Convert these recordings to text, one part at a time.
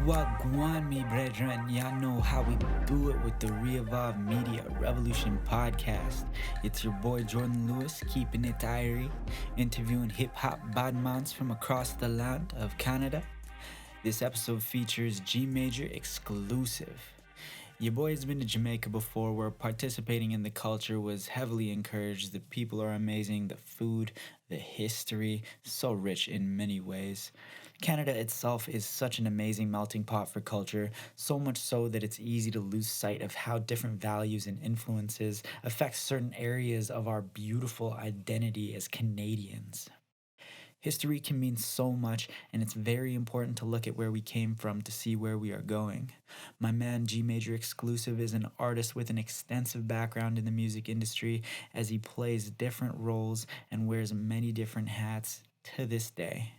Wagwan, me brethren, y'all know how we do it with the ReEvolve Media Revolution podcast. It's your boy Jordan Lewis, keeping it diary, interviewing hip-hop badmans from across the land of Canada. This episode features G Major XCLSV. Your boy has been to Jamaica before, where participating in the culture was heavily encouraged. The people are amazing, the food, the history, so rich in many ways. Canada itself is such an amazing melting pot for culture, so much so that it's easy to lose sight of how different values and influences affect certain areas of our beautiful identity as Canadians. History can mean so much, and it's very important to look at where we came from to see where we are going. My man G Major XCLSV is an artist with an extensive background in the music industry, as he plays different roles and wears many different hats to this day.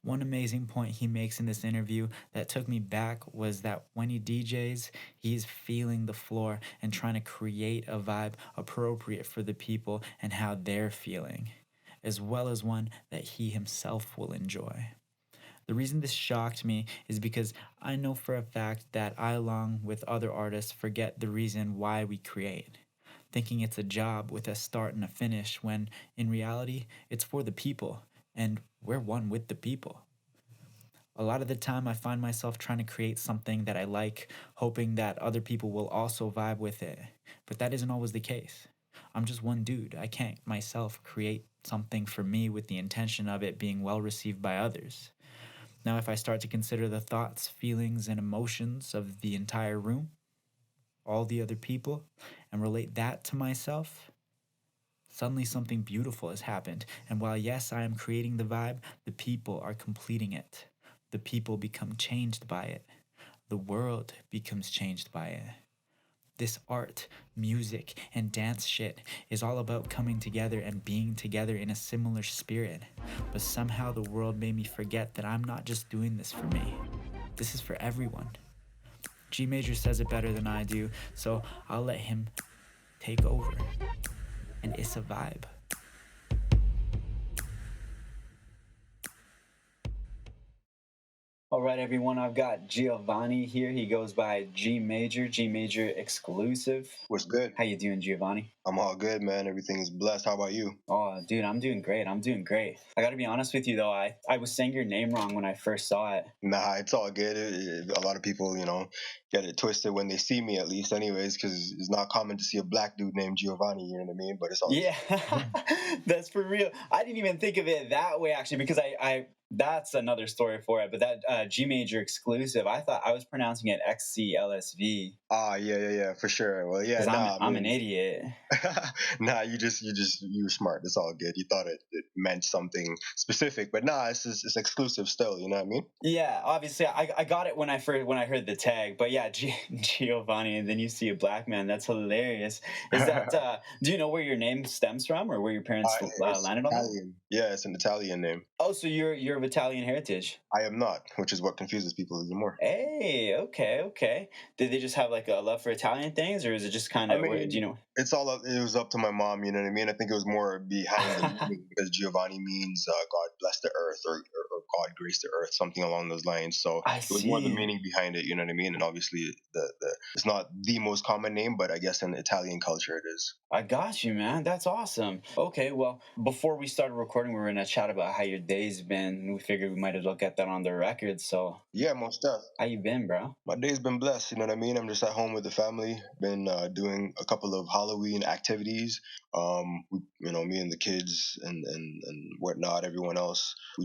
One amazing point he makes in this interview that took me back was that when he DJs, he's feeling the floor and trying to create a vibe appropriate for the people and how they're feeling, as well as one that he himself will enjoy. The reason this shocked me is because I know for a fact that I, along with other artists, forget the reason why we create, thinking it's a job with a start and a finish, when in reality, it's for the people, and we're one with the people. A lot of the time, I find myself trying to create something that I like, hoping that other people will also vibe with it, but that isn't always the case. I'm just one dude. I can't myself create something for me with the intention of it being well received by others. Now, if I start to consider the thoughts, feelings, and emotions of the entire room, all the other people, and relate that to myself, suddenly something beautiful has happened. And while yes, I am creating the vibe, the people are completing it. The people become changed by it. The world becomes changed by it. This art, music, and dance shit is all about coming together and being together in a similar spirit. But somehow the world made me forget that I'm not just doing this for me. This is for everyone. G Major says it better than I do, so I'll let him take over. And it's a vibe. All right, everyone, I've got Giovanni here. He goes by G Major XCLSV. What's good? How you doing, Giovanni? I'm all good, man. Everything is blessed. How about you? Oh, dude, I'm doing great. I got to be honest with you, though. I was saying your name wrong when I first saw it. Nah, it's all good. A lot of people, get it twisted when they see me, at least, anyways, because it's not common to see a black dude named Giovanni. You know what I mean? But it's all Yeah, that's for real. I didn't even think of it that way, actually, because I that's another story for it. But that G Major XCLSV, I thought I was pronouncing it XCLSV. Yeah, for sure. Well, yeah, Because nah, I'm an idiot. nah, you were smart. It's all good. You thought it meant something specific, but nah, it's exclusive still. You know what I mean? Yeah, obviously, I got it when I heard the tag. But yeah, Giovanni, and then you see a black man. That's hilarious. Is that do you know where your name stems from, or where your parents It's landed on that? Italian. Yeah, it's an Italian name. Oh, so you're of Italian heritage. I am not, which is what confuses people even more. Hey, okay. Did they just have like a love for Italian things, or is it just kind I of do you mean, know? it's all up. It was up to my mom. You know what I mean? I think it was more behind the meaning, because Giovanni means God bless the earth, or God grace the earth, something along those lines. So I it was more the see. meaning behind it. You know what I mean? And obviously, the it's not the most common name, but I guess in Italian culture it is. I got you, man. That's awesome. Okay, well, before we started recording, we were gonna chat about how your day's been. We figured we might as well get that on the record. So, Yeah, most stuff. how you been, bro? My day's been blessed. You know what I mean? I'm just at home with the family. Been doing a couple of Halloween activities. Me and the kids and whatnot. Everyone else, we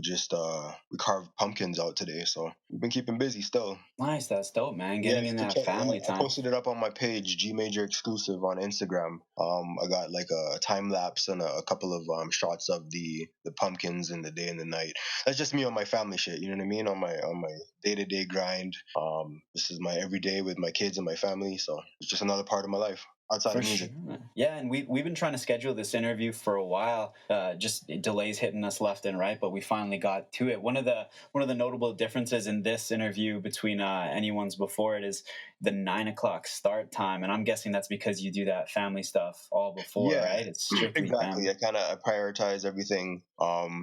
carved pumpkins out today. So we've been keeping busy still. Nice, that's dope, man. Yeah, Getting you in can that check. family I time. posted it up on my page, G Major XCLSV on Instagram. I got like a time lapse and a couple of shots of the pumpkins in the day and the night. That's just me on my family shit. You know what I mean? On my day-to-day grind. This is my everyday with my kids and my family. So it's just another part of my life. outside For of music. sure. Yeah, and we've been trying to schedule this interview for a while. Just delays hitting us left and right, but we finally got to it. One of the notable differences in this interview between anyone's before it is the 9 o'clock start time, and I'm guessing that's because you do that family stuff all before, Yeah, right? It's strictly exactly. family. I prioritize everything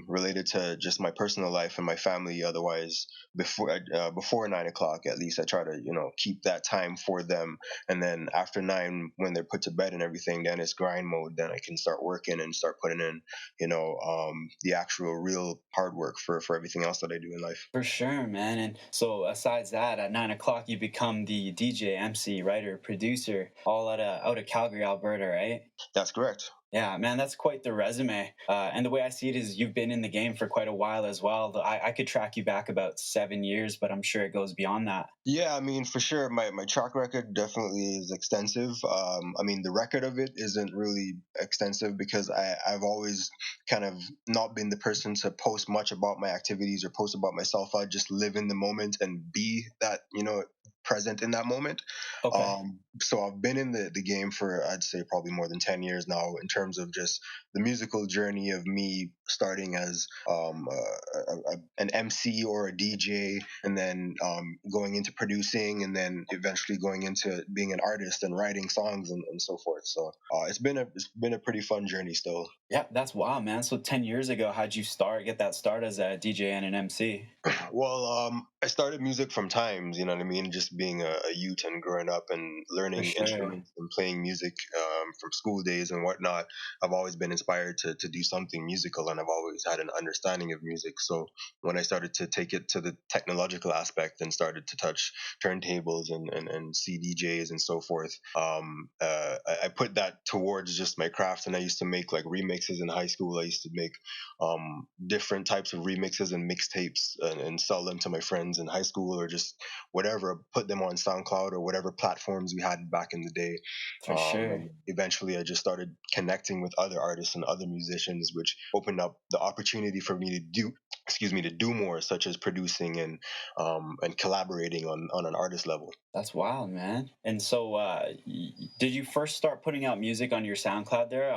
related to just my personal life and my family. Otherwise, before 9 o'clock, at least I try to keep that time for them. And then after 9, when they're put to bed and everything, then it's grind mode. Then I can start working and start putting in the actual real hard work for everything else that I do in life. For sure, man. And so, asides that, at 9 o'clock, you become the DJ, MC, writer, producer, all out of Calgary, Alberta, right? That's correct. Yeah, man, that's quite the resume. And the way I see it is you've been in the game for quite a while as well. I could track you back about 7 years, but I'm sure it goes beyond that. Yeah, I mean, for sure, my track record definitely is extensive. I mean, the record of it isn't really extensive because I've always kind of not been the person to post much about my activities or post about myself. I just live in the moment and be that, present in that moment. Okay, So I've been in the game for, I'd say, probably more than 10 years now in terms of just the musical journey of me starting as an MC or a DJ, and then going into producing, and then eventually going into being an artist and writing songs and so forth. So it's been a pretty fun journey still. yeah, that's wild, man. So 10 years ago, how'd you get that start as a DJ and an MC? Well, I started music from times, you know what I mean? Just being a youth and growing up and For learning sure, instruments and playing music from school days and whatnot. I've always been inspired to do something musical, and I've always had an understanding of music. So when I started to take it to the technological aspect and started to touch turntables and CDJs and so forth, I put that towards just my craft. And I used to make like remixes in high school. I used to make different types of remixes and mixtapes, and sell them to my friends in high school or just whatever, put them on SoundCloud or whatever platforms we had back in the day. for sure. And eventually I just started connecting with other artists and other musicians, which opened up the opportunity for me to do more, such as producing and collaborating on an artist level. That's wild, man. And so, did you first start putting out music on your SoundCloud there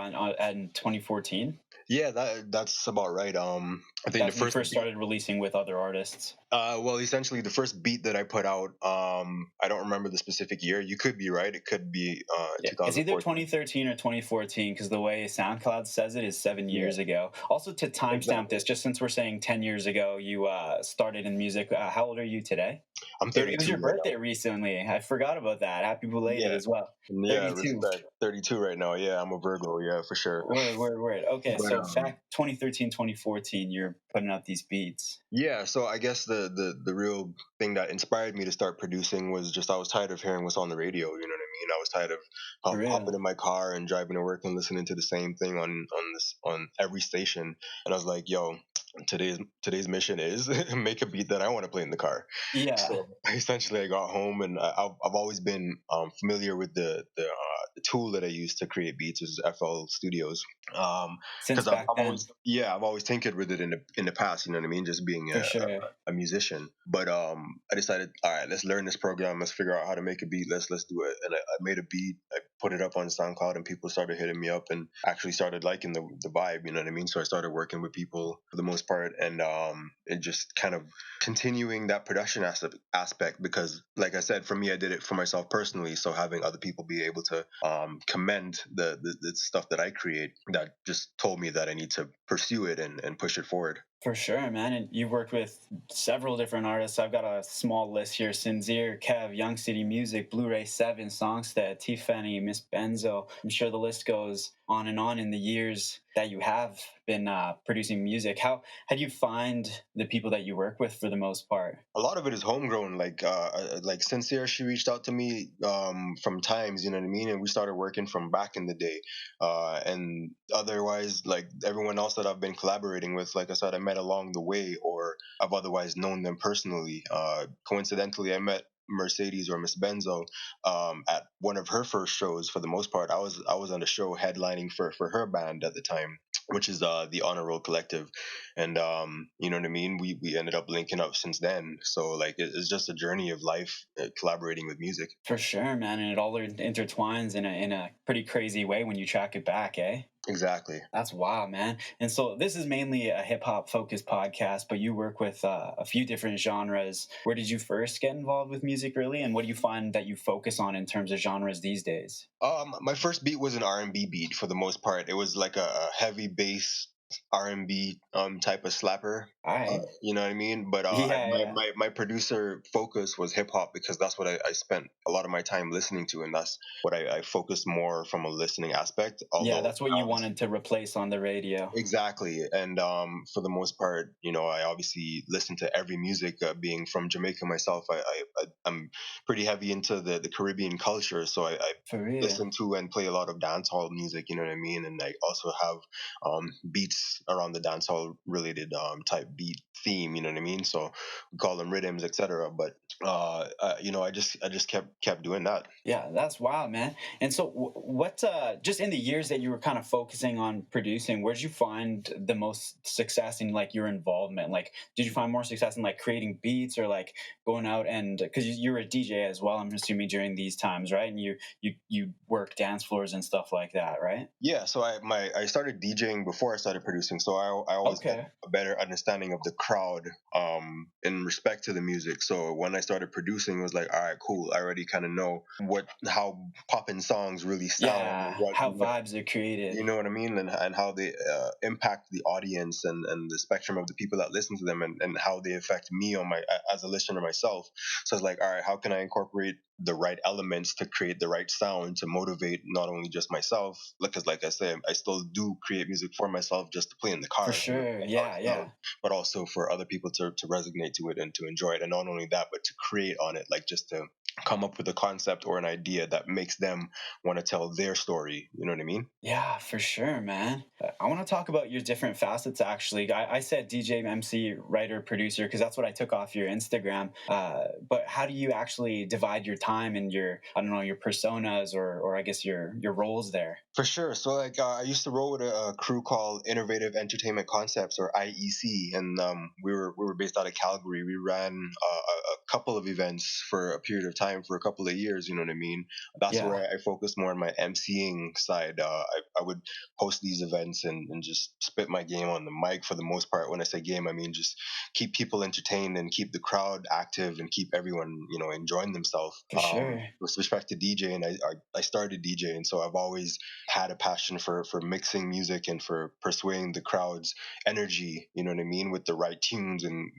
in 2014? Yeah, that's about right. I think the That's when you first first started releasing with other artists. well, essentially, the first beat that I put out, I don't remember the specific year. You could be right. It could be Yeah, it's either 2014. 2013 or 2014 because the way SoundCloud says it is 7 years Yeah, ago. Also, to timestamp exactly. this, just since we're saying 10 years ago, you started in music. How old are you today? I'm It was 32 your right now. birthday recently. I forgot about that. Happy belated Yeah, as well. yeah, 32. respect. 32 right now. Yeah, I'm a Virgo. Yeah, for sure. Word, word, word. Okay, But so back 2013, 2014, you're putting out these beats. yeah, so I guess the real thing that inspired me to start producing was just I was tired of hearing what's on the radio. You know what I mean? I was tired of For hopping real. in my car and driving to work and listening to the same thing on every station. And I was like, yo, today's mission is make a beat that I want to play in the car. Yeah. So essentially, I got home, and I've always been familiar with the tool that I use to create beats, which is FL Studios. Since Because I've, back I've then, always yeah I've always tinkered with it in the past. You know what I mean? Just being for sure. a musician. But I decided, all right, let's learn this program. Let's figure out how to make a beat. Let's do it. And I made a beat. I put it up on SoundCloud, and people started hitting me up and actually started liking the vibe. You know what I mean? So I started working with people for the most part, and just kind of continuing that production aspect, because like I said, for me, I did it for myself personally. So having other people be able to commend the stuff that I create, that just told me that I need to pursue it and push it forward. For sure, man. And you've worked with several different artists. I've got a small list here: Sincere, Kev, Young City Music, Blu-ray 7, Songstead, Tiffany, Miss Benzo. I'm sure the list goes on and on in the years that you have been producing music. How do you find the people that you work with for the most part? A lot of it is homegrown. Like Sincere, she reached out to me from times, you know what I mean, and we started working from back in the day. And otherwise, like everyone else that I've been collaborating with, like I said, I met along the way, or I've otherwise known them personally. Coincidentally, I met Mercedes, or Miss Benzo, at one of her first shows. For the most part, I was on the show headlining for her band at the time. which is the Honor Roll Collective, and you know what I mean. We ended up linking up since then. So like it's just a journey of life, collaborating with music. For sure, man, and it all intertwines in a pretty crazy way when you track it back, eh? Exactly. That's wild, man. And so this is mainly a hip hop focused podcast, but you work with a few different genres. Where did you first get involved with music, really? And what do you find that you focus on in terms of genres these days? My first beat was an R&B beat for the most part. It was like a heavy bass R&B type of slapper. All right. You know what I mean? But Yeah, yeah. my producer focus was hip hop because that's what I spent a lot of my time listening to, and that's what I focused more from a listening aspect. Yeah, Although that's what you wanted to replace on the radio. exactly, and for the most part, you know, I obviously listen to every music. Being from Jamaica myself, I'm pretty heavy into the Caribbean culture, so I For real. listen to and play a lot of dancehall music. You know what I mean? And I also have beats around the dancehall related type beat theme. You know what I mean? So we call them rhythms, etc. But you know, I just kept doing that. Yeah, that's wild, man. And so, what, just in the years that you were kind of focusing on producing, where did you find the most success in like your involvement? Like, did you find more success in like creating beats or like going out and because you were a DJ as well, I'm assuming during these times, right? And you work dance floors and stuff like that, right? Yeah, so I started DJing before I started producing, so I always get Okay. a better understanding of the crowd in respect to the music. So when I started producing, it was like, all right, cool. I already kind of know how poppin' songs really sound, Yeah, how what vibes are created. you know what I mean, and how they impact the audience and the spectrum of the people that listen to them, and how they affect me on my as a listener myself. So it's like, all right, how can I incorporate the right elements to create the right sound to motivate not only just myself, because like I say, I still do create music for myself just to play in the For car, you know, sure. how it Yeah, sounds, yeah. but also for other people to resonate to it and to enjoy it, and not only that, but to create on it, like just to come up with a concept or an idea that makes them want to tell their story. You know what I mean? Yeah, for sure, man. I want to talk about your different facets. Actually, I said DJ, MC, writer, producer because that's what I took off your Instagram. But how do you actually divide your time and your, I don't know, your personas or I guess your roles there? For sure. So like I used to roll with a crew called Innovative Entertainment Concepts, or IEC, and we were based out of Calgary. We ran a couple of events for a period of time for a couple of years. You know what I mean? That's Yeah, where I focused more on my MCing side. I would host these events and just spit my game on the mic for the most part. When I say game, I mean just keep people entertained and keep the crowd active and keep everyone, you know, enjoying themselves. for sure. With respect to DJing, I started DJing, so I've always had a passion for mixing music and for persuading the crowd's energy, you know what I mean, with the right tunes, and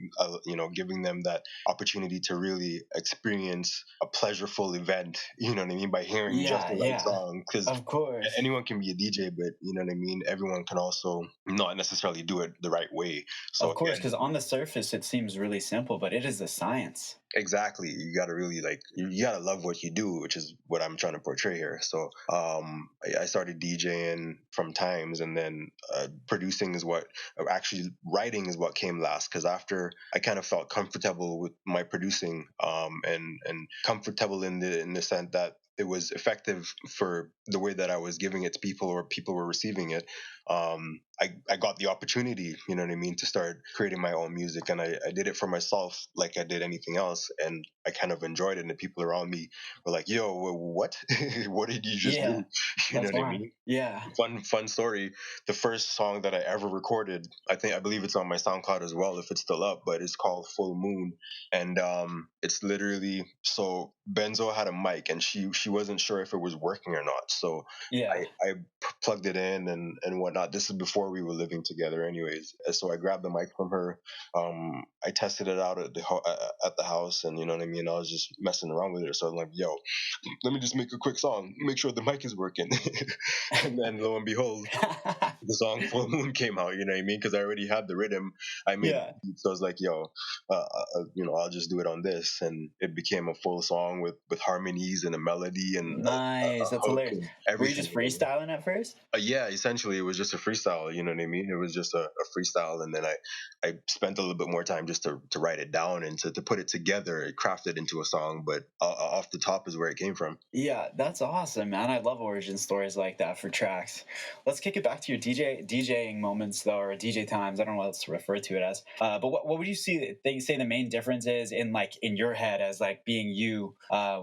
you know, giving them that opportunity to really experience a pleasureful event, you know what I mean, by hearing just Yeah, the right yeah. song. Because Of course. anyone can be a DJ, but you know what I mean, everyone can also not necessarily do it the right way. So Of course, again, because on the surface it seems really simple, but it is a science. exactly, you got to really like, you got to love what you do, which is what I'm trying to portray here. So I started DJing from times, and then producing is what, actually writing is what came last, because after I kind of felt comfortable with my producing, and comfortable in the sense that it was effective for the way that I was giving it to people, or people were receiving it. I got the opportunity, you know what I mean, to start creating my own music, and I did it for myself like I did anything else, and I kind of enjoyed it. And the people around me were like, "Yo, what? What did you just Yeah, do?" You know that's what I why. mean? Yeah. Fun story. The first song that I ever recorded, I believe it's on my SoundCloud as well, if it's still up, but it's called Full Moon. And it's literally, so Benzo had a mic, and she wasn't sure if it was working or not, so Yeah. I plugged it in and whatnot. This is before we were living together, anyways. So I grabbed the mic from her. I tested it out at the house, and you know what I mean. I was just messing around with it. So I'm like, "Yo, let me just make a quick song, make sure the mic is working." And then lo and behold, the song Full Moon came out, you know what I mean? Because I already had the rhythm. I made Yeah. the beat, so I was like, yo, you know, I'll just do it on this. And it became a full song with harmonies and a melody and Nice. a That's hook hilarious. and Were you everything. just You know? freestyling at first? Yeah, essentially it was just a freestyle. You know what I mean? It was just a freestyle, and then I spent a little bit more time just to write it down and to put it together, craft it into a song. But off the top is where it came from. Yeah, that's awesome, man. I love origin stories like that for tracks. Let's kick it back to your DJing moments though, or DJ times. I don't know what else to refer to it as. But what would you say the main difference is in like in your head as like being you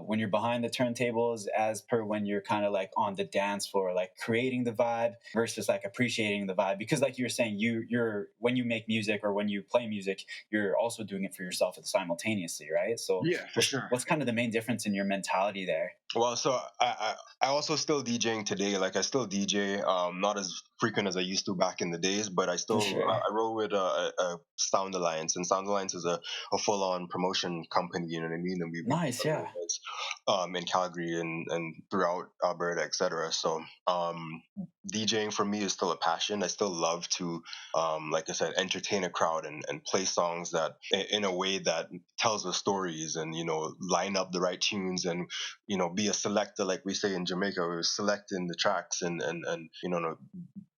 when you're behind the turntables as per when you're kind of like on the dance floor, like creating the vibe versus like appreciating the vibe? Because like you were saying, you're when you make music or when you play music, you're also doing it for yourself simultaneously, right? So Yeah, for sure. what's kind of the main difference in your mentality there? Well, so I also still DJing today. Like I still DJ, not as frequent as I used to back in the days, but For I sure. roll with a Sound Alliance, and Sound Alliance is a full on promotion company. You know what I mean? And we Nice, play yeah. events, in Calgary and throughout Alberta, etc. So DJing for me is still a passion. I still love to, like I said, entertain a crowd and play songs that in a way that tells the stories, and line up the right tunes, and be a selector, like we say in Jamaica. We're selecting the tracks, and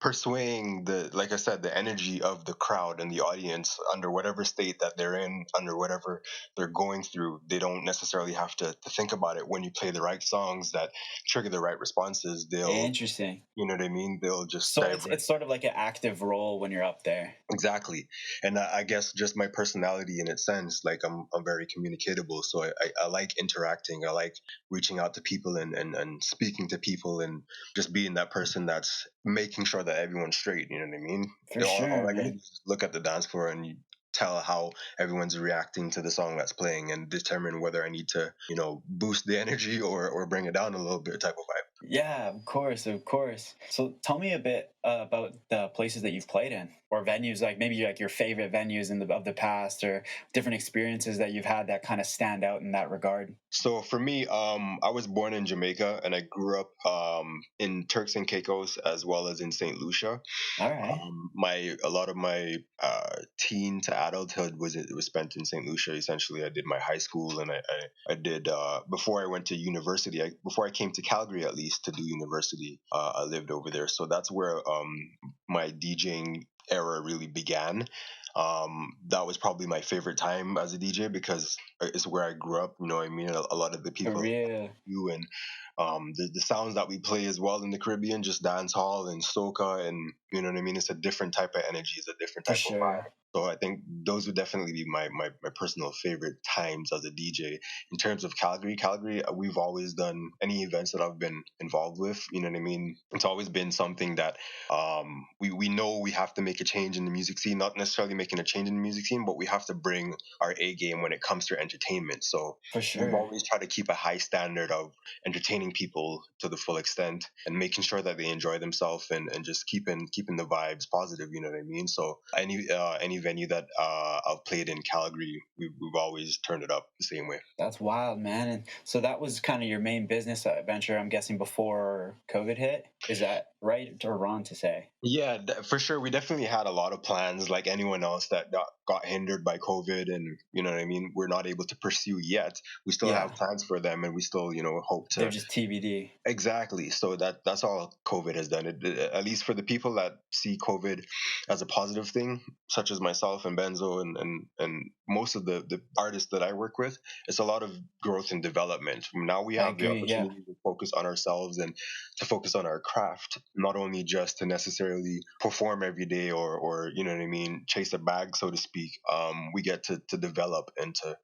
persuading the, like I said, the energy of the crowd and the audience under whatever state that they're in, under whatever they're going through. They don't necessarily have to think about it. When you play the right songs that trigger the right responses, they'll, Interesting. you know what I mean, they'll just So it's divert. it's sort of like an active role when you're up there. Exactly. And I guess just my personality in its sense, like I'm very communicatable. So I like interacting. I like reaching out to people, and speaking to people, and just being that person that's making sure that everyone's straight. You know what I mean? For All sure, I gotta man. do is look at the dance floor and you tell how everyone's reacting to the song that's playing, and determine whether I need to, boost the energy, or bring it down a little bit, type of vibe. Yeah, of course, of course. So tell me a bit about the places that you've played in, or venues, like maybe like your favorite venues of the past, or different experiences that you've had that kind of stand out in that regard. So for me, I was born in Jamaica, and I grew up in Turks and Caicos as well as in Saint Lucia. All right. My A lot of my teen to adulthood was spent in Saint Lucia. Essentially, I did my high school, and I did, before I went to university. Before I came to Calgary, at least to do university, I lived over there. So that's where my DJing era really began. That was probably my favorite time as a DJ, because it's where I grew up. You know what I mean? A lot of the For people real. you, and the sounds that we play as well in the Caribbean, just dance hall and soca, and you know what I mean. It's a different type of energy. It's a different For type of sure. vibe. So I think those would definitely be my personal favorite times as a DJ. In terms of Calgary, we've always done any events that I've been involved with. You know what I mean? It's always been something that we know we have to make a change in the music scene. Not necessarily making a change in the music scene, but we have to bring our A game when it comes to entertainment. So For we've sure. always tried to keep a high standard of entertaining people to the full extent, and making sure that they enjoy themselves, and just keeping the vibes positive. You know what I mean? So any venue that I've played in Calgary, we've always turned it up the same way. That's wild, man. And so that was kind of your main business venture, I'm guessing, before COVID hit. Is that right or wrong to say? Yeah, for sure. We definitely had a lot of plans, like anyone else that got hindered by COVID, and you know what I mean. We're not able to pursue yet. We still Yeah, have plans for them, and we still, hope they're to. just TBD. Exactly. So that's all COVID has done. At least for the people that see COVID as a positive thing, such as myself and Benzo, and most of the artists that I work with, it's a lot of growth and development. Now we I have the agree. Yeah, opportunity to focus on ourselves, and to focus on our craft, not only just to necessarily perform every day, or you know what I mean, chase a bag, so to speak. We get to develop and to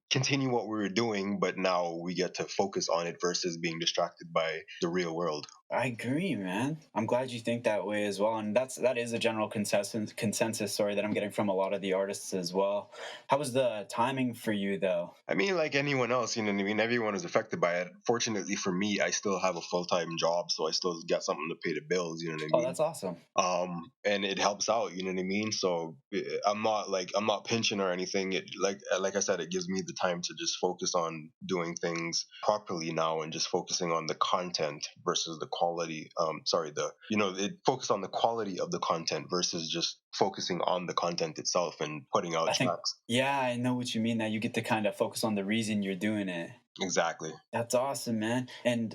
continue what we were doing, but now we get to focus on it versus being distracted by the real world. I agree, man. I'm glad you think that way as well, and that is a general consensus story that I'm getting from a lot of the artists as well. How was the timing for you, though? I mean, like anyone else, you know what I mean? Everyone is affected by it. Fortunately for me, I still have a full time job, so I still got something to pay the bills, you know what I Oh, mean? that's awesome. And it helps out, you know what I mean. So I'm not pinching or anything. It, like I said, it gives me the time to just focus on doing things properly now, and just focusing on the content versus the quality. Sorry, the it focus on the quality of the content versus just focusing on the content itself and putting out I think, tracks. yeah, I know what you mean. That you get to kind of focus on the reason you're doing it. Exactly. That's awesome, man. And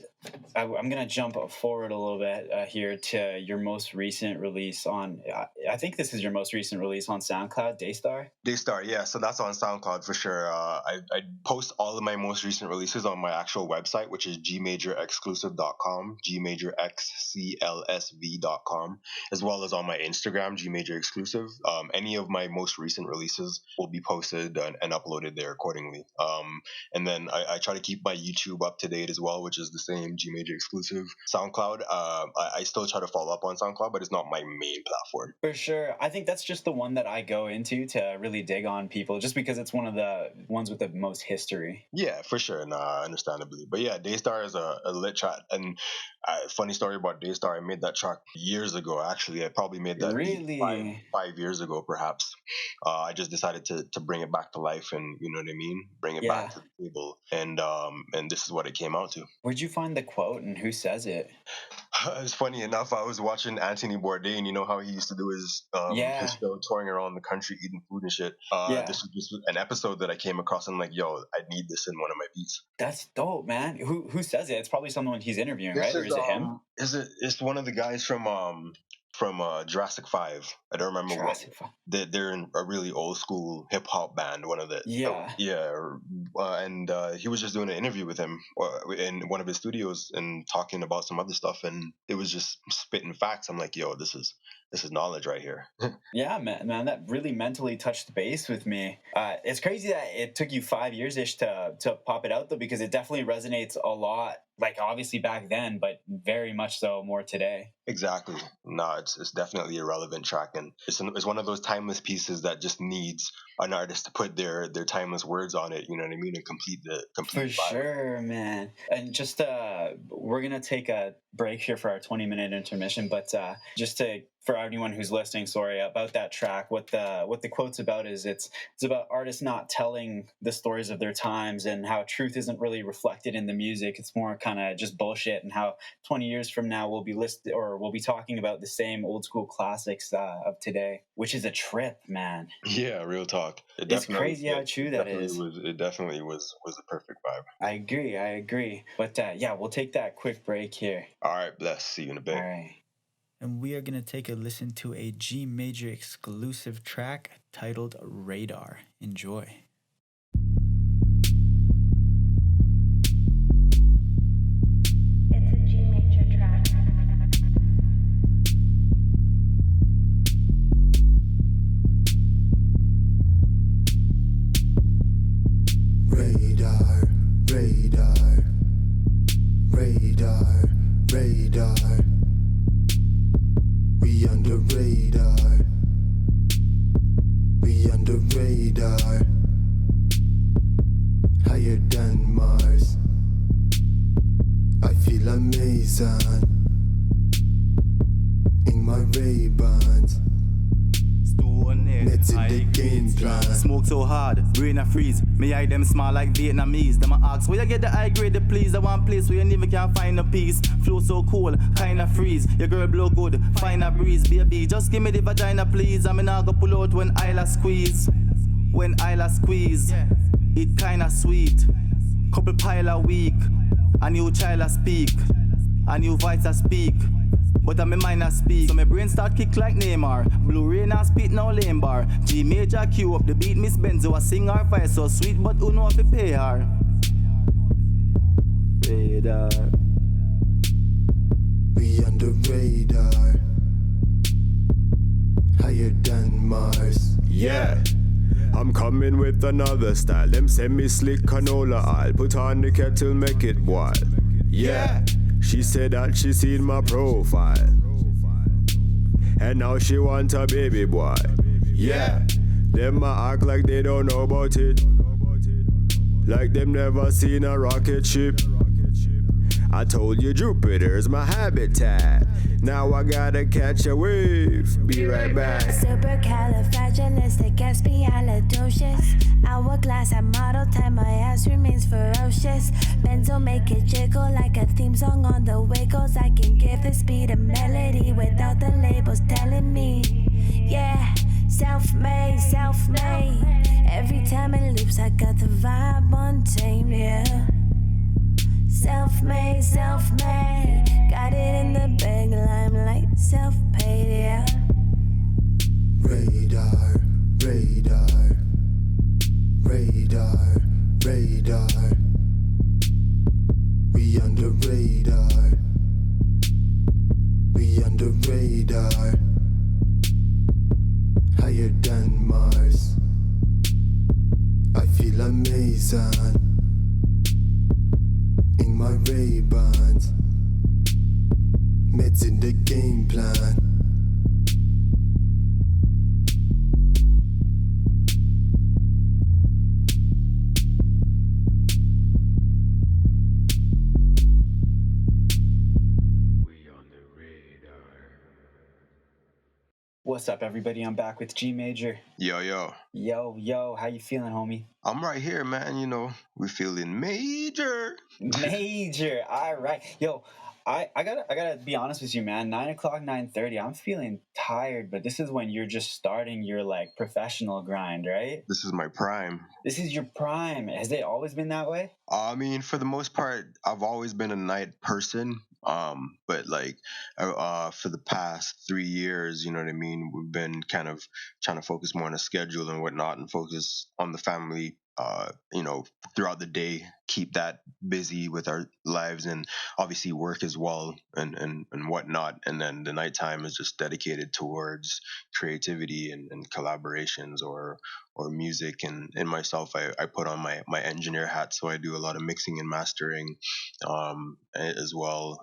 I'm gonna jump forward a little bit here to your most recent release on. I think this is your most recent release on SoundCloud, Daystar. Daystar, yeah. So that's on SoundCloud for sure. I post all of my most recent releases on my actual website, which is gmajorexclusive.com, gmajorxclsv.com, as well as on my Instagram, gmajorexclusive. Any of my most recent releases will be posted and uploaded there accordingly. And then I try to keep my YouTube up to date as well, which is the same G Major exclusive. SoundCloud, I still try to follow up on SoundCloud, but it's not my main platform. For sure. I think that's just the one that I go into to really dig on people, just because it's one of the ones with the most history. Yeah, for sure. Nah, understandably. But yeah, Daystar is a lit track. And funny story about Daystar, I made that track years ago, actually. I probably made that Really? 5 years ago, perhaps. I just decided to bring it back to life and, you know what I mean? Bring it back to the table. And this is what it came out to. Where'd you find the quote and who says it? It's funny enough, I was watching Anthony Bourdain. You know how he used to do his show touring around the country eating food and shit. This was just an episode that I came across and I'm like, yo, I need this in one of my beats. That's dope, man. Who says it? It's probably someone he's interviewing, right? Or is it him? It's one of the guys from Jurassic 5. I don't remember Jurassic 5. They're in a really old school hip hop band. One of the and he was just doing an interview with him in one of his studios and talking about some other stuff, and it was just spitting facts. I'm like, yo, this is knowledge right here. Yeah, man, that really mentally touched base with me. It's crazy that it took you 5 years-ish to pop it out, though, because it definitely resonates a lot, like obviously back then, but very much so more today. Exactly. No, it's definitely a relevant track, and it's one of those timeless pieces that just needs an artist to put their timeless words on it, you know what I mean, and complete For vibe. Sure, man. And just we're gonna take a break here for our 20-minute intermission, but for anyone who's listening, sorry about that track. What the quote's about is it's about artists not telling the stories of their times and how truth isn't really reflected in the music. It's more kind of just bullshit, and how 20 years from now we'll be talking about the same old school classics of today, which is a trip, man. Yeah, real talk. It's crazy how true that is. It definitely was a perfect vibe. I agree. But we'll take that quick break here. All right, bless. See you in a bit. All right. And we are going to take a listen to a G Major exclusive track titled Radar. Enjoy. It's a G Major track. Radar, radar, radar, radar. We under radar. We under radar. Higher than Mars. I feel amazing in my Ray-Bans. Meds in the game plan. Smoke so hard, brain a freeze. Me eye them small like Vietnamese. Them a ask where you get the high grade, the please. The one place where you never can find a peace. Flow so cool, kinda freeze. Your girl blow good, find a breeze. Baby, just give me the vagina please. I'm not gonna pull out when Isla squeeze. When Isla squeeze, it kinda sweet. Couple pile a week. A new child a speak. A new voice a speak. But I'm a mind a speak. So my brain start kick like Neymar. Blue rain a spit now lame bar. G Major cue up the beat Miss Benzo a sing her voice so sweet, but who know if it pay her? Radar. We under radar. Higher than Mars. Yeah, I'm coming with another style. Them send me slick canola oil. Put on the kettle, make it boil. Yeah, she said that she seen my profile, and now she want a baby boy. Yeah, them a act like they don't know about it, like them never seen a rocket ship. I told you Jupiter's my habitat. Now I gotta catch a wave. Be right back. Supercalifragilisticexpialidocious. Hourglass at model time, my ass remains ferocious. Benzo make it jiggle like a theme song on the way goes. I can give the speed a melody without the labels telling me. Yeah, self-made, self-made. Every time it loops, I got the vibe untamed, yeah. Self-made, self-made. Got it in the bag, limelight, self-paid, yeah. Radar, radar, radar, radar. We on the radar. We on the radar. Higher than Mars. I feel amazing in my Ray-Bans. Meds in the game plan. What's up, everybody? I'm back with G Major. Yo. Yo, how you feeling, homie? I'm right here, man. You know, we feeling major. Major. All right. Yo, I gotta be honest with you, man. 9:00, 9:30. I'm feeling tired, but this is when you're just starting your like professional grind, right? This is my prime. This is your prime. Has it always been that way? I mean, for the most part, I've always been a night person. But like, for the past 3 years, you know what I mean, we've been kind of trying to focus more on the schedule and whatnot, and focus on the family. You know, throughout the day, keep that busy with our lives, and obviously work as well, and whatnot. And then the nighttime is just dedicated towards creativity and collaborations or music. And in myself, I put on my engineer hat, so I do a lot of mixing and mastering as well.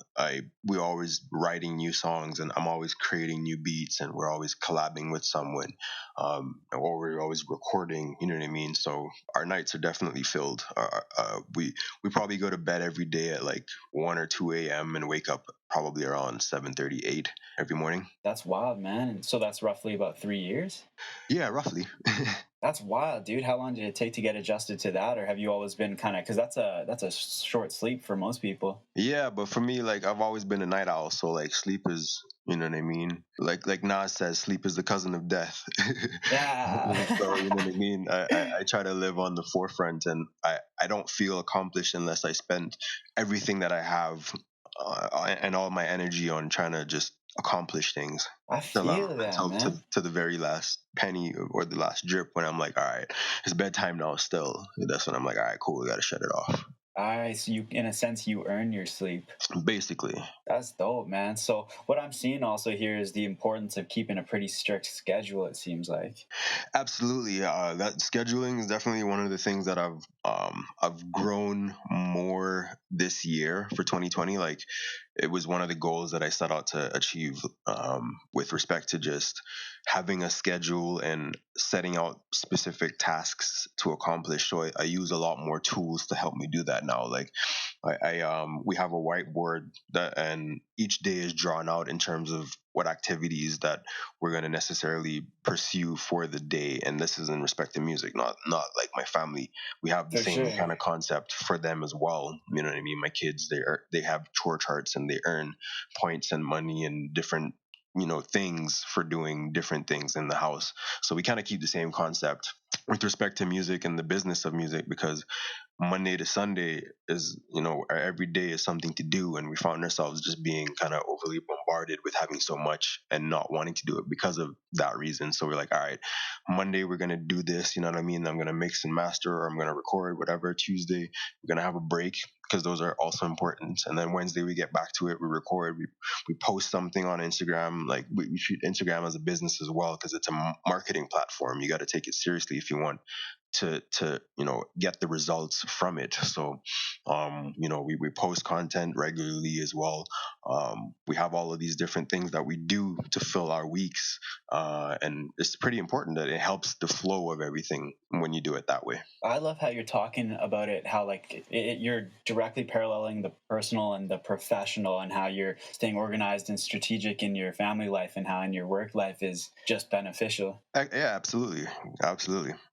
We're always writing new songs, and I'm always creating new beats, and we're always collabing with someone, or we're always recording, you know what I mean? So our nights are definitely filled. We probably go to bed every day at like 1 or 2 a.m. and wake up probably around 7:38 every morning. That's wild, man. And so that's roughly about 3 years? Yeah, roughly. That's wild, dude. How long did it take to get adjusted to that, or have you always been kind of, because that's a short sleep for most people? Yeah, but for me, like, I've always been a night owl, so like sleep is, you know what I mean? Like Nas says, sleep is the cousin of death. Yeah. So you know what I mean? I try to live on the forefront, and I don't feel accomplished unless I spend everything that I have and all my energy on trying to just accomplish things. I feel that, man. To the very last penny or the last drip, when I'm like, all right, it's bedtime now still. That's when I'm like, all right, cool, we got to shut it off. All right, so you, in a sense, you earn your sleep. Basically. That's dope, man. So what I'm seeing also here is the importance of keeping a pretty strict schedule, it seems like. Absolutely. That scheduling is definitely one of the things that I've grown more this year for 2020. Like, it was one of the goals that I set out to achieve, with respect to just having a schedule and setting out specific tasks to accomplish. So I use a lot more tools to help me do that now. Like, we have a whiteboard and each day is drawn out in terms of what activities that we're going to necessarily pursue for the day. And this is in respect to music, not like my family. We have the same kind of concept for them as well. You know what I mean? My kids, they have chore charts, and they earn points and money and different, you know, things for doing different things in the house. So we kind of keep the same concept with respect to music and the business of music, because Monday to Sunday is, you know, every day is something to do, and we found ourselves just being kind of overly bombarded with having so much and not wanting to do it because of that reason. So we're like, all right, Monday we're gonna do this, you know what I mean? I'm gonna mix and master, or I'm gonna record, whatever. Tuesday we're gonna have a break, because those are also important. And then Wednesday we get back to it, we record, we post something on Instagram. Like, we treat Instagram as a business as well, because it's a marketing platform. You got to take it seriously if you want to you know, get the results from it. So you know, we post content regularly as well. We have all of these different things that we do to fill our weeks, and it's pretty important that it helps the flow of everything when you do it that way. I love how you're talking about it, how like you're directly paralleling the personal and the professional, and how you're staying organized and strategic in your family life, and how in your work life is just beneficial. Yeah, absolutely.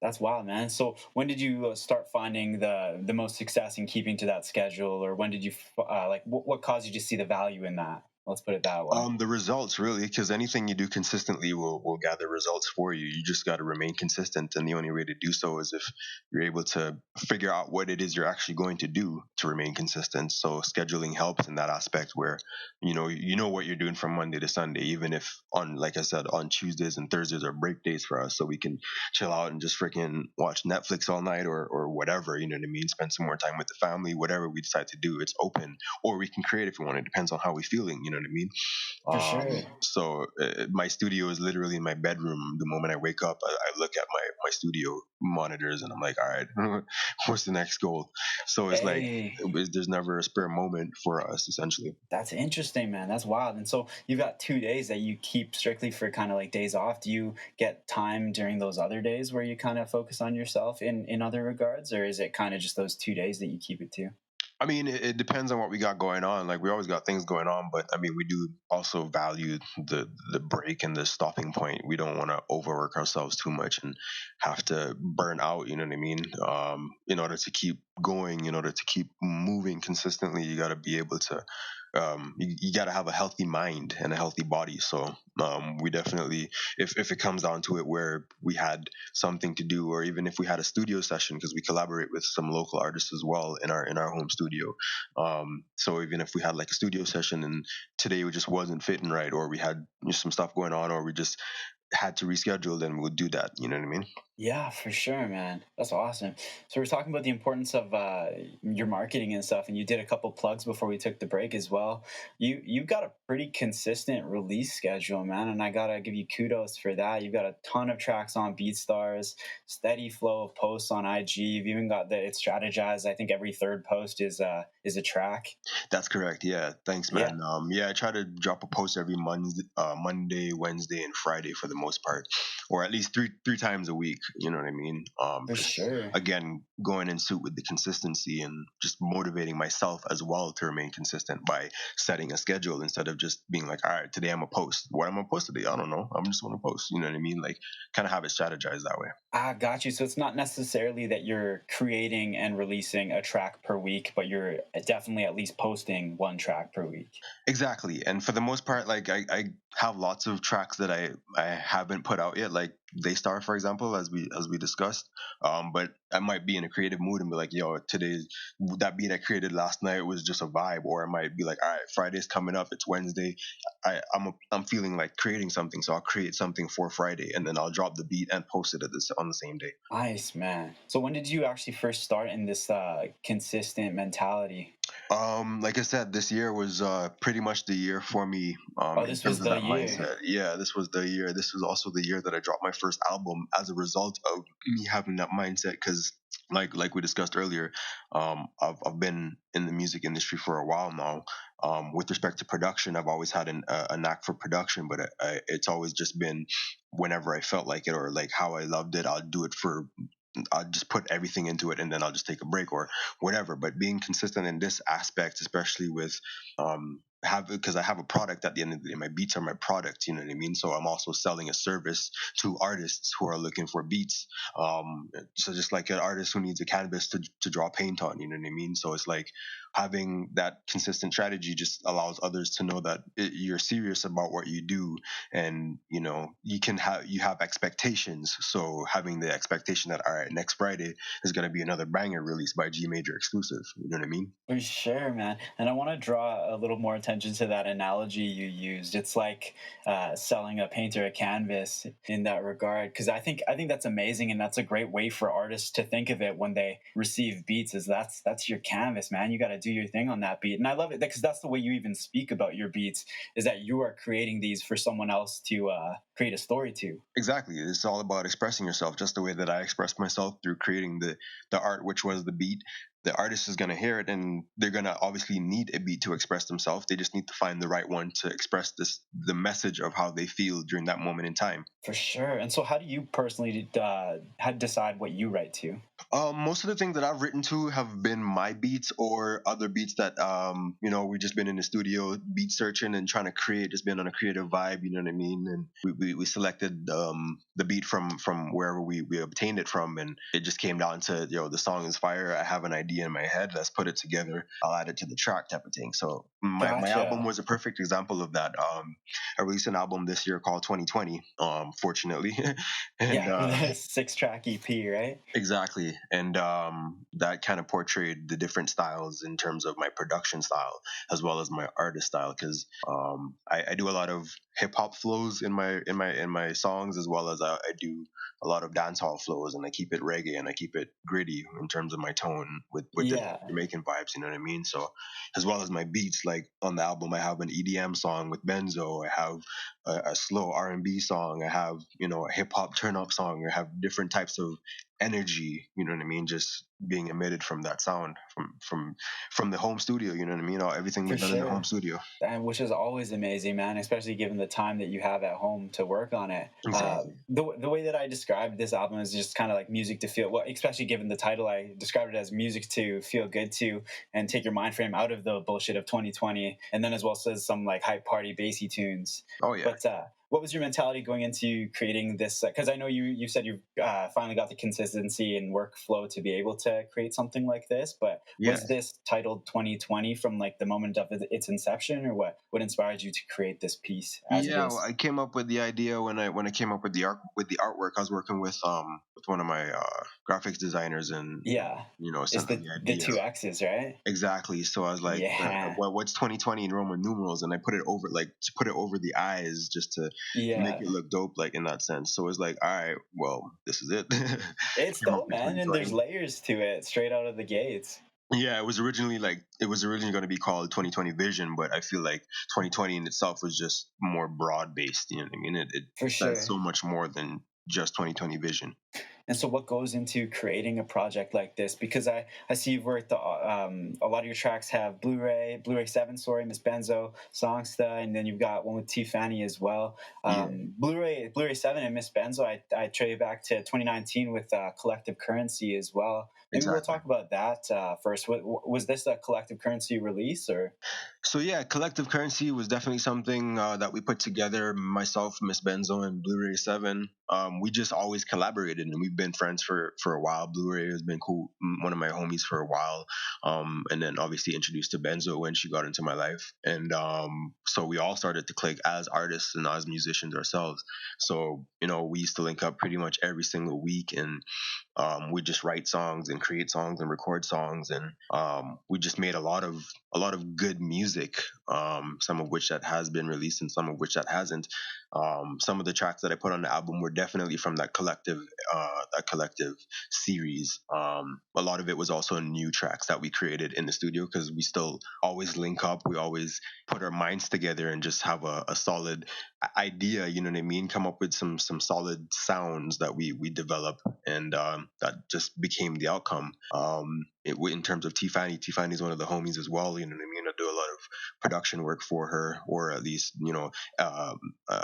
That's wild, man. So when did you start finding the most success in keeping to that schedule, or when did you like what caused you to see the value in that? Let's put it that way. The results, really, because anything you do consistently will gather results for you. You just got to remain consistent, and the only way to do so is if you're able to figure out what it is you're actually going to do to remain consistent. So scheduling helps in that aspect, where you know what you're doing from Monday to Sunday, even if like I said, on Tuesdays and Thursdays are break days for us, so we can chill out and just freaking watch Netflix all night or whatever. You know what I mean? Spend some more time with the family, whatever we decide to do. It's open, or we can create if we want. It depends on how we're feeling. You know what I mean? For sure. So my studio is literally in my bedroom. The moment I wake up, I look at my studio monitors and I'm like, all right, what's the next goal? So it's like there's never a spare moment for us, essentially. That's interesting, man. That's wild. And so you've got 2 days that you keep strictly for kind of like days off. Do you get time during those other days where you kind of focus on yourself in other regards, or is it kind of just those 2 days that you keep it to? I mean, it depends on what we got going on. Like, we always got things going on, but I mean, we do also value the break and the stopping point. We don't want to overwork ourselves too much and have to burn out. You know what I mean? In order to keep going, in order to keep moving consistently, you got to be able to. You got to have a healthy mind and a healthy body. So we definitely, if it comes down to it, where we had something to do, or even if we had a studio session, because we collaborate with some local artists as well in our home studio. So even if we had like a studio session and today it just wasn't fitting right, or we had some stuff going on, or we just had to reschedule, then we'll do that. You know what I mean? Yeah, for sure, man. That's awesome. So we're talking about the importance of your marketing and stuff, and you did a couple plugs before we took the break as well. You've got a pretty consistent release schedule, man, and I gotta give you kudos for that. You've got a ton of tracks on BeatStars, steady flow of posts on IG. You've even got it's strategized. I think every third post is a track. That's correct. Yeah, thanks, man. I try to drop a post every Monday, Wednesday, and Friday for the most part, or at least three times a week. You know what I mean? For sure. Again, going in suit with the consistency and just motivating myself as well to remain consistent by setting a schedule instead of just being like, all right, today I'm gonna post. What I'm gonna post today, I don't know. I'm just gonna post. You know what I mean? Like, kind of have it strategized that way. Got you. So it's not necessarily that you're creating and releasing a track per week, but you're definitely at least posting one track per week. Exactly. And for the most part, like I have lots of tracks that I haven't put out yet, like Daystar, for example, as we discussed. But I might be in a creative mood and be like, yo, today that beat I created last night was just a vibe, or I might be like, all right, Friday's coming up, it's Wednesday. I'm feeling like creating something, so I'll create something for Friday, and then I'll drop the beat and post it on the same day. Nice, man. So when did you actually first start in this consistent mentality? Like I said, this year was pretty much the year for me. This was the year. Mindset. Yeah, this was the year. This was also the year that I dropped my first album as a result of me having that mindset. Because, like we discussed earlier, I've been in the music industry for a while now. With respect to production, I've always had a knack for production, but it's always just been whenever I felt like it, or like how I loved it. I'll just put everything into it, and then I'll just take a break or whatever. But being consistent in this aspect, especially with because I have a product at the end of the day. My beats are my product, you know what I mean? So I'm also selling a service to artists who are looking for beats. So just like an artist who needs a canvas to draw paint on, you know what I mean? So it's like having that consistent strategy just allows others to know that you're serious about what you do, and you have expectations. So having the expectation that, all right, next Friday is going to be another banger released by G Major exclusive, you know what I mean? For sure, man. And I want to draw a little more attention to that analogy you used. It's like selling a painter a canvas in that regard, because I think that's amazing, and that's a great way for artists to think of it when they receive beats. Is that's your canvas, man. You got to do your thing on that beat, and I love it because that's the way you even speak about your beats. Is that you are creating these for someone else to create a story to. Exactly. It's all about expressing yourself, just the way that I expressed myself through creating the art, which was the beat. The artist is going to hear it, and they're going to obviously need a beat to express themselves. They just need to find the right one to express the message of how they feel during that moment in time. For sure. And so how do you personally decide what you write to? Most of the things that I've written to have been my beats or other beats that, we've just been in the studio beat searching and trying to create, just been on a creative vibe, you know what I mean? And we selected the beat from wherever we obtained it from, and it just came down to, the song is fire. I have an idea idea in my head, let's put it together, I'll add it to the track type of thing. So my Gotcha. album was a perfect example of that. I released an album this year called 2020, fortunately. And Yeah, 6-track EP, right? exactly. And that kind of portrayed the different styles in terms of my production style as well as my artist style, because I do a lot of hip hop flows in my songs, as well as I do a lot of dancehall flows, and I keep it reggae and I keep it gritty in terms of my tone with the Yeah. Jamaican vibes, you know what I mean? So as well as my beats, like on the album I have an EDM song with Benzo, I have a slow R&B song, I have, you know, a hip hop turn up song, I have different types of energy, you know what I mean, just being emitted from that sound from the home studio, you know what I mean, everything For was done in the sure. home studio. And which is always amazing, man, especially given the time that you have at home to work on it. Exactly. The way that I described this album is just kind of like music to feel, well, especially given the title, I described it as music to feel good to and take your mind frame out of the bullshit of 2020, and then as well as some like hype party bassy tunes. Oh yeah. But what was your mentality going into creating this? Because I know you said you finally got the consistency and workflow to be able to create something like this. But was this titled 2020 from like the moment of its inception, or what inspired you to create this piece? Well, I came up with the idea when I came up with the artwork. I was working with one of my graphics designers, and you know, it's the idea. 2 X's, right? Exactly. So I was like, what's 2020 in Roman numerals? And I put it over the eyes just to make it look dope, like in that sense. So it was like, all right, well, this is it. It's dope, man, and there's layers to it straight out of the gates. Yeah, it was originally going to be called 2020 Vision, but I feel like 2020 in itself was just more broad based. You know what I mean? It says so much more than just 2020 Vision. And so what goes into creating a project like this? Because I see you've worked, a lot of your tracks have Blu-ray 7, Miss Benzo, Songsta, and then you've got one with T Fanny as well. Blu-ray 7 and Miss Benzo, I trace you back to 2019 with Collective Currency as well. Maybe we'll talk about that first. Was this a Collective Currency release, or? So yeah, Collective Currency was definitely something that we put together, myself, Miss Benzo, and Blu-ray 7. We just always collaborated, and we've been friends for a while. Blu-ray has been cool, one of my homies for a while, and then obviously introduced to Benzo when she got into my life, and so we all started to click as artists and as musicians ourselves. So you know, we used to link up pretty much every single week, and we just write songs and create songs and record songs, and we just made a lot of good music, some of which that has been released and some of which that hasn't. Some of the tracks that I put on the album were definitely from that collective series. A lot of it was also new tracks that we created in the studio, because we still always link up. We always put our minds together and just have a solid idea, you know what I mean? Come up with some solid sounds that we develop, and that just became the outcome. In terms of T Fanny is one of the homies as well, you know what I mean? I do a lot of production work for her, or at least, you know,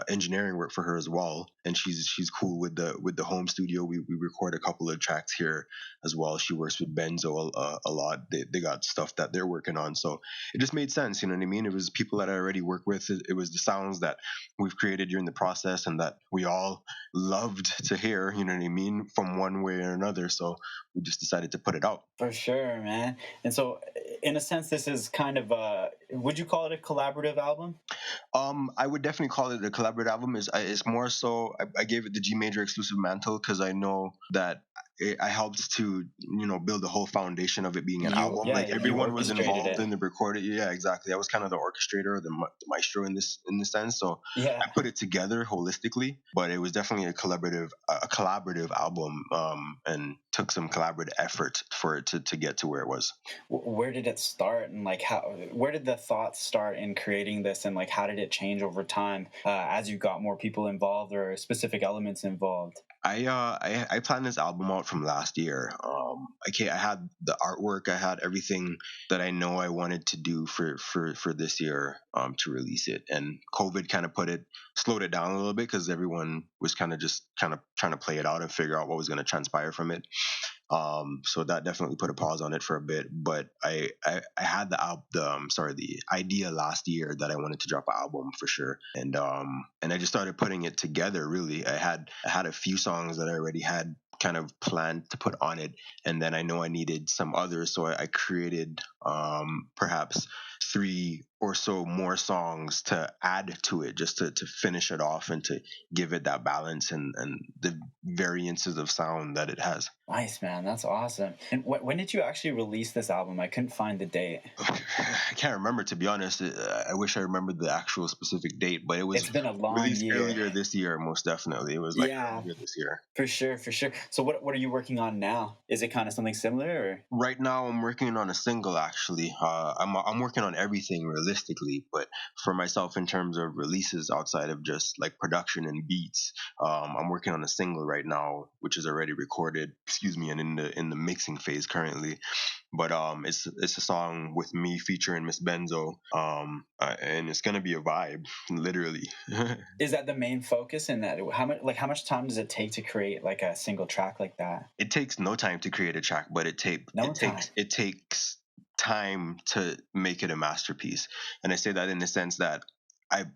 engineering work for her as well, and she's cool with the home studio. We record a couple of tracks here as well. She works with Benzo a lot. They got stuff that they're working on, so it just made sense, you know what I mean? It was people that I already work with. It was the sounds that we've created during the process and that we all loved to hear, you know what I mean, from one way or another. So we just decided to put it out. For sure, man. And so in a sense, this is kind of would you call it a collaborative album? I would definitely call it a collaborative album. It's more so, I gave it the G Major exclusive mantle because I know that I helped to, you know, build the whole foundation of it being an album. Like everyone was involved in the recording. Yeah, exactly. I was kind of the orchestrator, or the maestro in this sense. So I put it together holistically, but it was definitely a collaborative album, and took some collaborative effort for it to get to where it was. Where did it start, and like where did the thoughts start in creating this, and like how did it change over time as you got more people involved or specific elements involved? I planned this album out from last year. I had the artwork, I had everything that I know I wanted to do for this year, to release it, and COVID kind of slowed it down a little bit, because everyone was kind of trying to play it out and figure out what was going to transpire from it. So that definitely put a pause on it for a bit, but I had the idea last year that I wanted to drop an album for sure, and I just started putting it together. Really, I had a few songs that I already had kind of planned to put on it, and then I know I needed some others, so I created perhaps 3 or so more songs to add to it, just to finish it off and to give it that balance and the variances of sound that it has. Nice, man. That's awesome. And when did you actually release this album? I couldn't find the date. I can't remember, to be honest. I wish I remembered the actual specific date, but it was It's been a long released year. earlier this year, most definitely. It was like earlier this year. For sure. So what are you working on now? Is it kind of something similar, or? Right now, I'm working on a single. Actually, I'm working on everything realistically, but for myself, in terms of releases outside of just like production and beats, I'm working on a single right now, which is already recorded. Excuse me, and in the mixing phase currently. But it's a song with me featuring Miss Benzo, and it's gonna be a vibe, literally. Is that the main focus in that? How much time does it take to create like a single track like that? It takes no time to create a track, but it takes time to make it a masterpiece. And I say that in the sense that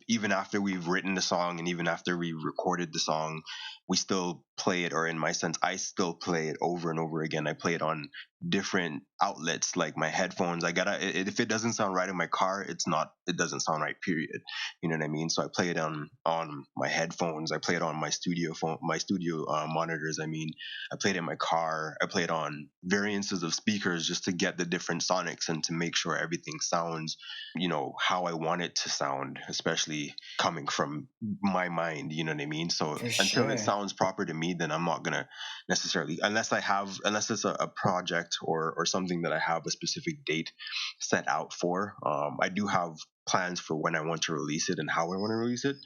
even after we've written the song and even after we recorded the song, we still play it, or in my sense, I still play it over and over again. I play it on different outlets, like my headphones. If it doesn't sound right in my car, it doesn't sound right, period. You know what I mean? So I play it on my headphones. I play it on my studio phone, my studio monitors. I mean, I play it in my car. I play it on variances of speakers just to get the different sonics and to make sure everything sounds, how I want it to sound, especially coming from my mind. You know what I mean? So until it sounds proper to me, then I'm not gonna necessarily, unless it's a project or something that I have a specific date set out for. I do have plans for when I want to release it and how I want to release it,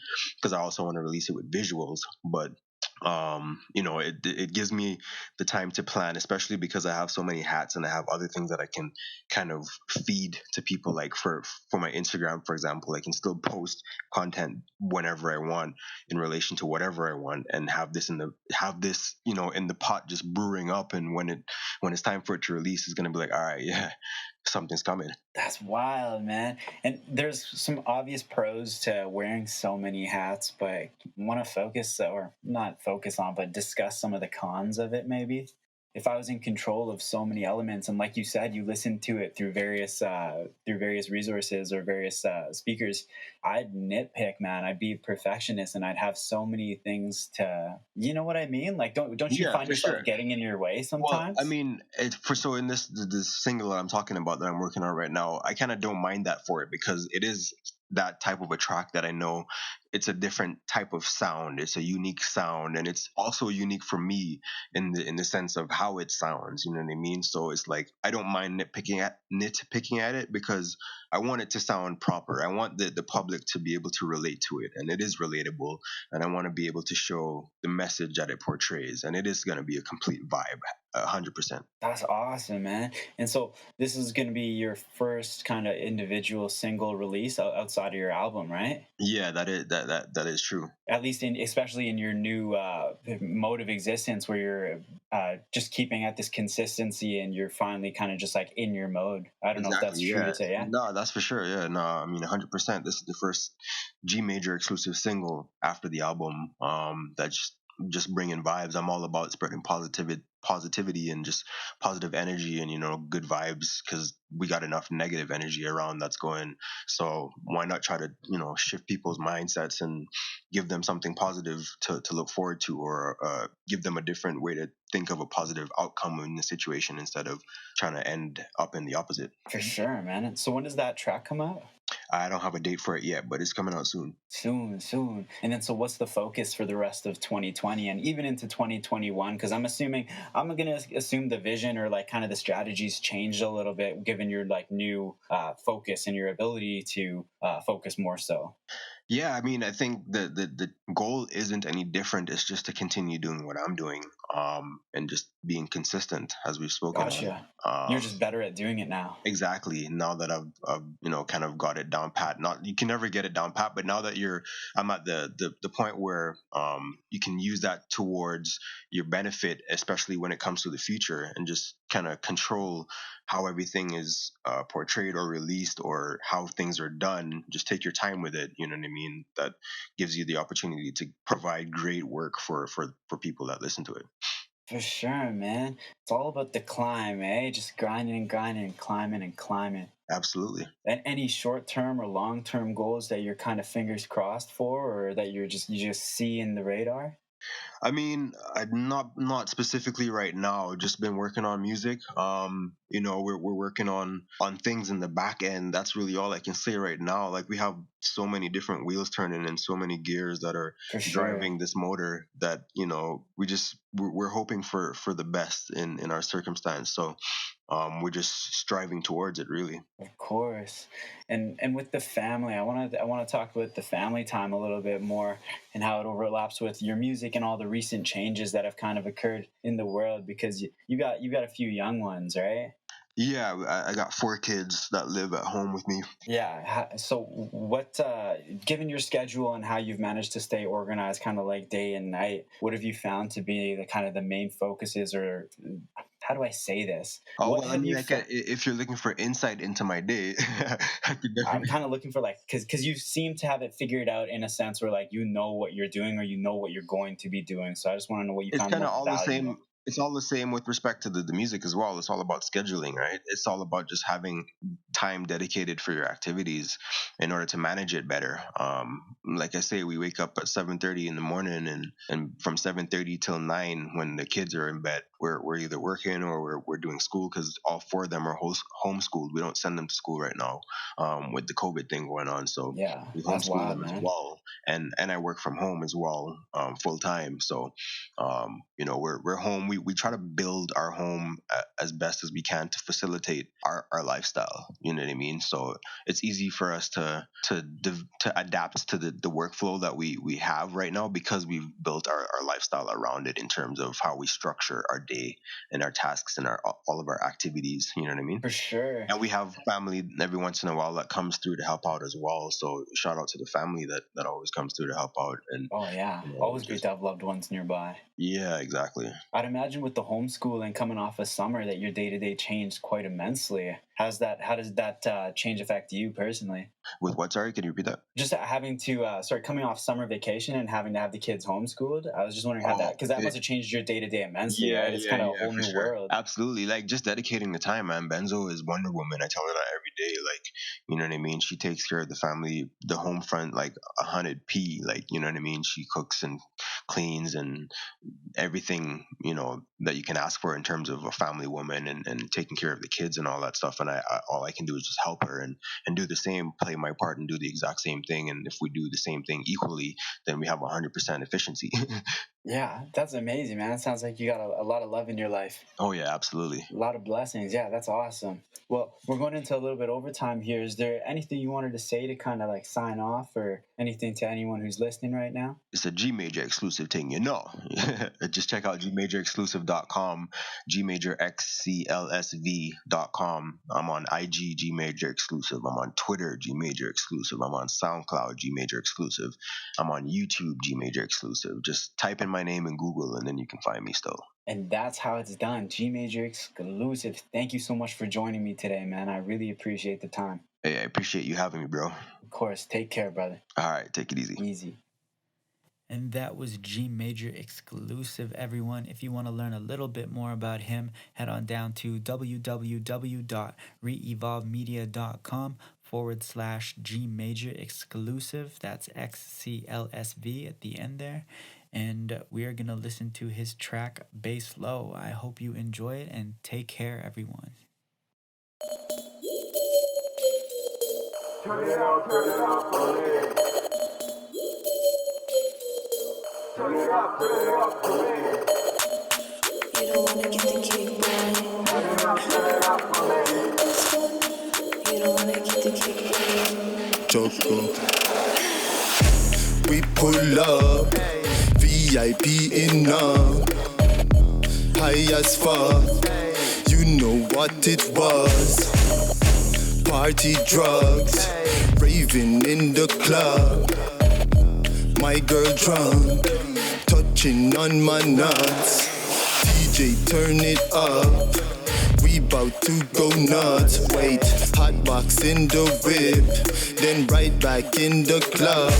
because I also want to release it with visuals. But it gives me the time to plan, especially because I have so many hats and I have other things that I can kind of feed to people. Like for my Instagram, for example, I can still post content whenever I want in relation to whatever I want, and have this in the pot just brewing up, and when it's time for it to release, it's gonna be like, all right, yeah, something's coming. That's wild, man. And there's some obvious pros to wearing so many hats, but I want to discuss some of the cons of it, maybe. If I was in control of so many elements, and like you said, you listen to it through various resources or various speakers, I'd nitpick, man. I'd be a perfectionist, and I'd have so many things to, you know what I mean? Like, don't you find yourself getting in your way sometimes? Well, I mean, in this single that I'm talking about that I'm working on right now, I kind of don't mind that for it, because it is that type of a track that I know it's a different type of sound. It's a unique sound, and it's also unique for me in the sense of how it sounds. You know what I mean? So it's like I don't mind nitpicking at it, because I want it to sound proper. I want the public to be able to relate to it, and it is relatable. And I want to be able to show the message that it portrays, and it is going to be a complete vibe, 100%. That's awesome, man. And so this is going to be your first kind of individual single release outside of your album, right? Yeah, that is true. At least especially in your new mode of existence, where you're just keeping at this consistency, and you're finally kind of just like in your mode. I don't know if that's true to say. Yeah. No, that's for sure. Yeah, no, I mean 100%. This is the first G Major exclusive single after the album. That's just bringing vibes. I'm all about spreading positivity and just positive energy and good vibes, because we got enough negative energy around that's going. So why not try to shift people's mindsets and give them something positive to look forward to, or give them a different way to think of a positive outcome in the situation, instead of trying to end up in the opposite. For sure, man. So when does that track come out? I don't have a date for it yet, but it's coming out soon. Soon. And then, so what's the focus for the rest of 2020 and even into 2021? Because I'm going to assume the vision, or like kind of the strategies changed a little bit given your like new focus and your ability to focus more so. Yeah, I mean, I think the goal isn't any different. It's just to continue doing what I'm doing, and just being consistent, as we've spoken. Gotcha. You're just better at doing it now. Exactly. Now that I've kind of got it down pat. Not, you can never get it down pat, but now that I'm at the point where you can use that towards your benefit, especially when it comes to the future, and just kind of control how everything is portrayed or released, or how things are done. Just take your time with it. You know what I mean? That gives you the opportunity to provide great work for people that listen to it. For sure, man. It's all about the climb, eh? Just grinding and grinding and climbing and climbing. Absolutely. And any short-term or long-term goals that you're kind of fingers crossed for, or that you just see in the radar? I mean, not specifically right now. Just been working on music. We're working on things in the back end. That's really all I can say right now. Like, we have so many different wheels turning and so many gears that are For sure. driving this motor that we're hoping for the best in our circumstance. So we're just striving towards it, really. Of course. And with the family, I want to talk about the family time a little bit more and how it overlaps with your music and all the recent changes that have kind of occurred in the world, because you got a few young ones, right? Yeah, I got 4 kids that live at home with me. Yeah. So what, given your schedule and how you've managed to stay organized kind of like day and night, what have you found to be the kind of the main focuses, or how do I say this? Oh, What well, I have mean, you if you're looking for insight into my day, I could I'm definitely. kind of looking for, like, because you seem to have it figured out in a sense where, like, you know what you're doing or you know what you're going to be doing. So I just want to know what you It's kind of kind of most all the value. same. It's all the same with respect to the music as well. It's all about scheduling, right? It's all about just having time dedicated for your activities in order to manage it better. Like I say, we wake up at 7:30 in the morning, and from 7:30 till 9, when the kids are in bed, we're either working or we're doing school, because all 4 of them are homeschooled. We don't send them to school right now, with the COVID thing going on. So Yeah, we that's homeschool wild, them as man. well, and I work from home as well, full time. So we're home. We try to build our home as best as we can to facilitate our lifestyle. You know what I mean? So it's easy for us to adapt to the workflow that we have right now, because we've built our lifestyle around it in terms of how we structure our day and our tasks and all of our activities. You know what I mean? For sure. And we have family every once in a while that comes through to help out as well. So shout out to the family that always comes through to help out. And Oh, yeah. Always great to have loved ones nearby. yeah, exactly. I'd imagine with the homeschooling coming off of summer that your day-to-day changed quite immensely. How does that change affect you personally? With what? Sorry, can you repeat that? Just having to coming off summer vacation and having to have the kids homeschooled. I was just wondering how that, because that must have changed your day-to-day immensely, right? It's kind of a whole new world. Absolutely. Like, just dedicating the time, man. Benzo is Wonder Woman. I tell her that every day. Like, you know what I mean? She takes care of the family, the home front, like 100p. Like, you know what I mean? She cooks and cleans and everything, that you can ask for in terms of a family woman, and taking care of the kids and all that stuff. And all I can do is just help her and do the same, play my part and do the exact same thing. And if we do the same thing equally, then we have 100% efficiency. Yeah, that's amazing, man. It sounds like you got a lot of love in your life. Oh yeah, absolutely. A lot of blessings. Yeah, that's awesome. Well, we're going into a little bit overtime here. Is there anything you wanted to say to kind of like sign off, or anything to anyone who's listening right now? It's a G Major exclusive thing, Just check out GMajorXCLSV.com, G Major XCLSV.com. I'm on IG G Major Exclusive. I'm on Twitter G Major Exclusive. I'm on SoundCloud G Major Exclusive. I'm on YouTube G Major Exclusive. Just type in my name in Google and then you can find me still. And that's how it's done. G Major Exclusive. Thank you so much for joining me today, man. I really appreciate the time. Hey, I appreciate you having me, bro. Of course. Take care, brother. All right, take it easy. Easy. And that was G Major Exclusive, everyone. If you want to learn a little bit more about him, head on down to www.reevolvemedia.com/G Major Exclusive. That's XCLSV at the end there. And we are going to listen to his track, Bass Low. I hope you enjoy it, and take care, everyone. Turn it up for me. Turn it up for me. You don't wanna get the cake, boy. Turn it up for me. You don't wanna get the cake, boy. Choco. We pull up, VIP enough, high as fuck. You know what it was. Party drugs, raving in the club. My girl drunk, touching on my nuts. DJ turn it up, we bout to go nuts. Wait, hot box in the whip, then right back in the club.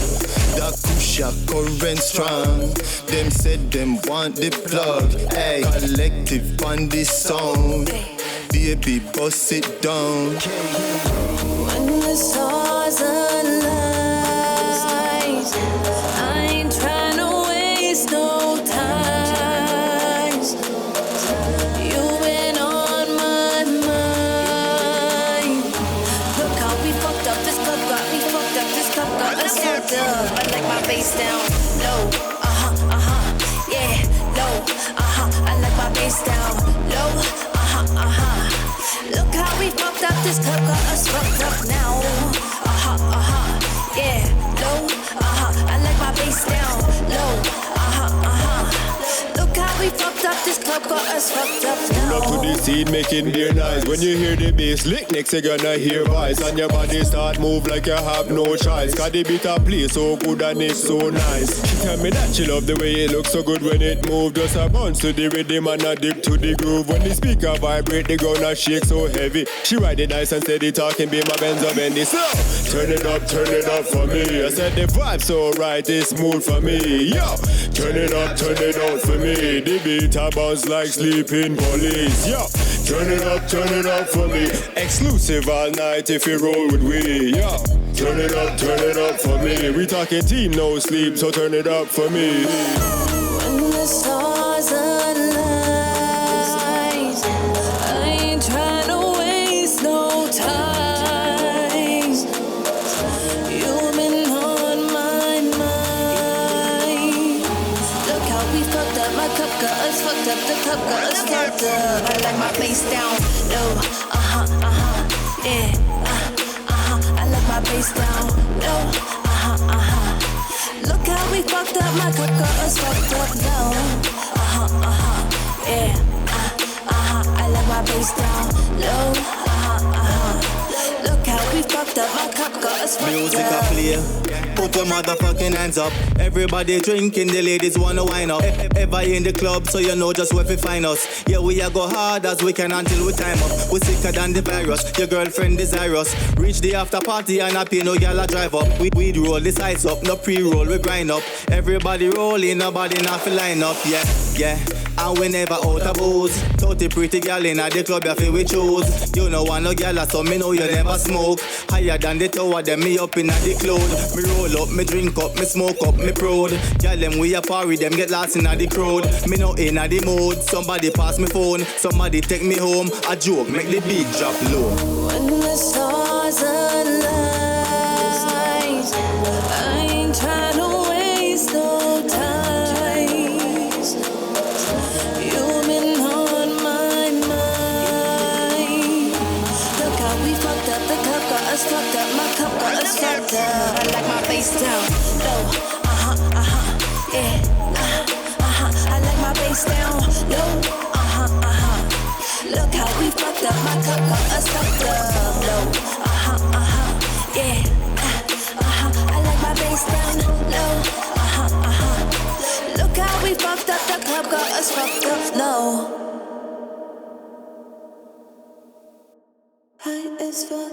That Kusha current strong. Them said them want the plug. Hey, collective on this song. Baby, bust it down. When the stars align, I ain't tryna waste no time. You've been on my mind. Look how we fucked up. This club got me fucked up. This club got us fucked up. I like my bass down low. Yeah, low. I like my bass down low. Look how we fucked up, this club got us fucked up now. Yeah, low, I like my bass down, low, Look how we fucked up, this club got us fucked up now. Pull up to the scene, making beer nice. When you hear the bass lick, next you're gonna hear voice. And your body start move like you have no choice. Cause the beat a play so good and it's so nice. She tell me that she love the way it looks so good when it move. Just a bounce to the rhythm and a dip to the groove. When the speaker vibrate, the ground a shake so heavy. She ride it nice and steady talking, be my Benzo Bendy. So, turn it up for me. I said the vibe so right, it's smooth for me. Yo, turn it up for me. The beat a bounce like sleeping police. Yo, turn it up for me. Exclusive all night if you roll with we. Yo, turn it up for me. We talking team, no sleep, so turn it up for me. When the stars align, I ain't tryna waste no time. You've been on my mind. Look how we fucked up, my cup got us fucked up, the cup got us fucked up. I like my bass down low, yeah, I like my bass down low, Look how we fucked up, my cup got us fucked up now. Yeah, I like my bass down low, Look how we fucked up, my cup got us fucked up. Music a play, put your motherfucking hands up. Everybody drinking, the ladies wanna wind up. Ever in the club, so you know just where to find us. Yeah, we a go hard as we can until we time up. We sicker than the virus, your girlfriend desire us. Reach the after party and happy, no gyal a drive up. We roll the sides up, no pre-roll, we grind up. Everybody rolling, nobody not fi line up, yeah. And we never out of booze. 30 pretty gal in the club, you feel we choose. You know want no gal, so me know you never smoke. Higher than the tower, them me up in the cloud. Me roll up, me drink up, me smoke up, me proud. Gal them we a party, them get lost in the crowd. Me no in the mood, somebody pass me phone. Somebody take me home, a joke, make the beat drop low. When the stars align, I ain't tryna waste no time. You've been on my mind. Look how we fucked up, the cup got us fucked up, my cup got us fucked up. I like my bass down low, yeah, I like my bass down low, Look how we fucked up, my cup got us fucked up low, yeah, I like my bass down low, Look how we fucked up, the club got us fucked up low. High as fuck.